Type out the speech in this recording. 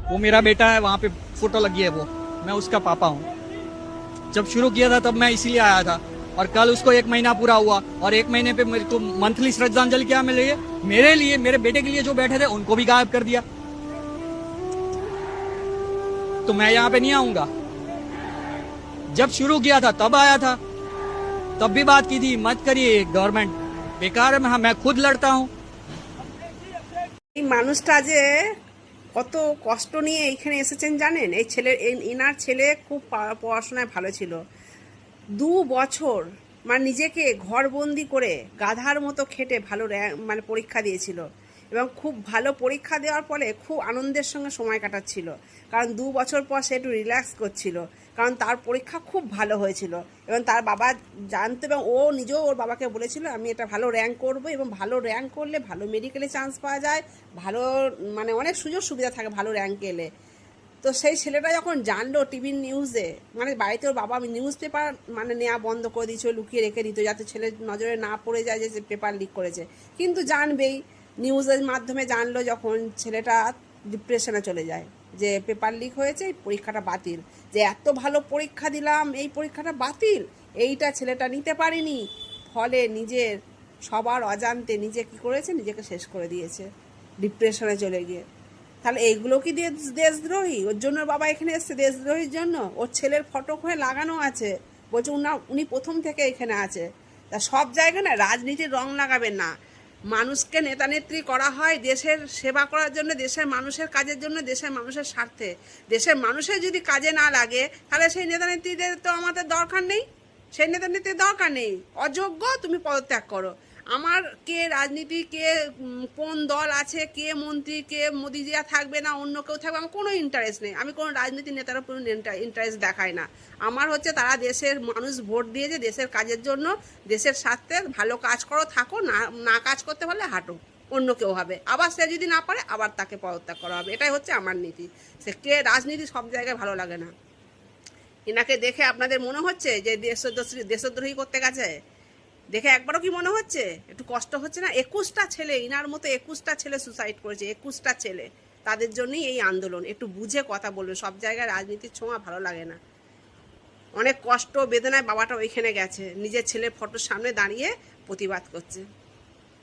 वो मेरा बेटा है, वहाँ पे फोटो लगी है, वो मैं उसका पापा हूँ। जब शुरू किया था तब मैं इसीलिए आया था, और कल उसको 1 महीना पूरा हुआ, और 1 महीने पे मेरे को मंथली श्रद्धांजलि क्या मिल रही है, मेरे लिए, मेरे बेटे के लिए जो बैठे थे उनको भी गायब कर दिया। तो मैं यहाँ पे नहीं आऊंगा। जब शुरू किया था तब आया था, तब भी बात की थी, मत करिए, गवर्नमेंट बेकार है, मैं खुद लड़ता हूँ। এই মানুষটা যে কত কষ্ট নিয়ে এইখানে এসেছেন জানেন? এই ছেলে, এনার ছেলে খুব পড়াশোনায় ভালো ছিল। 2 বছর মানে নিজেকে ঘরবন্দি করে গাধার মতো খেটে ভালো মানে পরীক্ষা দিয়েছিল, এবং খুব ভালো পরীক্ষা দেওয়ার ফলে খুব আনন্দের সঙ্গে সময় কাটাচ্ছিল। কারণ 2 বছর পর সে একটু রিল্যাক্স করছিল, কারণ তার পরীক্ষা খুব ভালো হয়েছিল এবং তার বাবা জানতো, এবং ও নিজেও ওর বাবাকে বলেছিল আমি এটা ভালো র্যাঙ্ক করব, এবং ভালো র্যাঙ্ক করলে ভালো মেডিকেলে চান্স পাওয়া যায়, ভালো মানে অনেক সুযোগ সুবিধা থাকে ভালো র্যাঙ্ক এলে। তো সেই ছেলেটা যখন জানলো টিভির নিউজে, মানে বাড়িতে ওর বাবা নিউজ পেপার মানে নেওয়া বন্ধ করে দিয়েছিল, লুকিয়ে রেখে দিত যাতে ছেলের নজরে না পড়ে যায় যে পেপার লিক করেছে, কিন্তু জানবেই, নিউজের মাধ্যমে জানলো যখন, ছেলেটা ডিপ্রেশনে চলে যায় যে পেপার লিক হয়েছে, এই পরীক্ষাটা বাতিল, যে এত ভালো পরীক্ষা দিলাম এই পরীক্ষাটা বাতিল, এইটা ছেলেটা নিতে পারেনি, ফলে নিজের সবার অজান্তে নিজে কী করেছে, নিজেকে শেষ করে দিয়েছে ডিপ্রেশনে চলে গিয়ে। তাহলে এইগুলো কি দেশদ্রোহী? ওর জন্য বাবা এখানে এসছে দেশদ্রোহীর জন্য? ওর ছেলের ফটো ওখানে লাগানো আছে, বলছে উনি প্রথম থেকে এখানে আছে। তা সব জায়গায় না রাজনীতির রং লাগাবেন না। মানুষকে নেতা নেত্রী করা হয় দেশের সেবা করার জন্য, দেশের মানুষের কাজের জন্য, দেশের মানুষের স্বার্থে। দেশের মানুষের যদি কাজে না লাগে তাহলে সেই নেতা নেত্রীদের তো আমাদের দরকার নেই, সেই নেতা নেত্রীর দরকার নেই। অযোগ্য, তুমি পদত্যাগ করো। আমার কে রাজনীতি, কে কোন দল আছে, কে মন্ত্রী, কে মোদিজিয়া থাকবে না অন্য কেউ থাকবে, আমার কোনো ইন্টারেস্ট নেই। আমি কোনো রাজনীতি নেতার উপর ইন্টারেস্ট দেখাই না। আমার হচ্ছে তারা দেশের মানুষ ভোট দিয়েছে দেশের কাজের জন্য, দেশের স্বার্থে, ভালো কাজ করো, থাকো, না কাজ করতে পারলে হাঁটো, অন্য কেউ হবে, আবার সে যদি না পারে আবার তাকে পদত্যাগ করা হবে। এটাই হচ্ছে আমার নীতি। সে কে রাজনীতি সব জায়গায় ভালো লাগে না। এনাকে দেখে আপনাদের মনে হচ্ছে যে দেশদ্রোহী করতে গেছে? দেখে একবারও কি মনে হচ্ছে? একটু কষ্ট হচ্ছে না? 21টা ছেলে, ইনার মতো 21টা ছেলে সুসাইড করেছে, 21টা ছেলে। তাদের জন্যই এই আন্দোলন। একটু বুঝে কথা বলবে, সব জায়গায় রাজনীতির ছোঁয়া ভালো লাগে না। অনেক কষ্ট বেদনায় বাবাটা ওইখানে গেছে, নিজের ছেলের ফটোর সামনে দাঁড়িয়ে প্রতিবাদ করছে।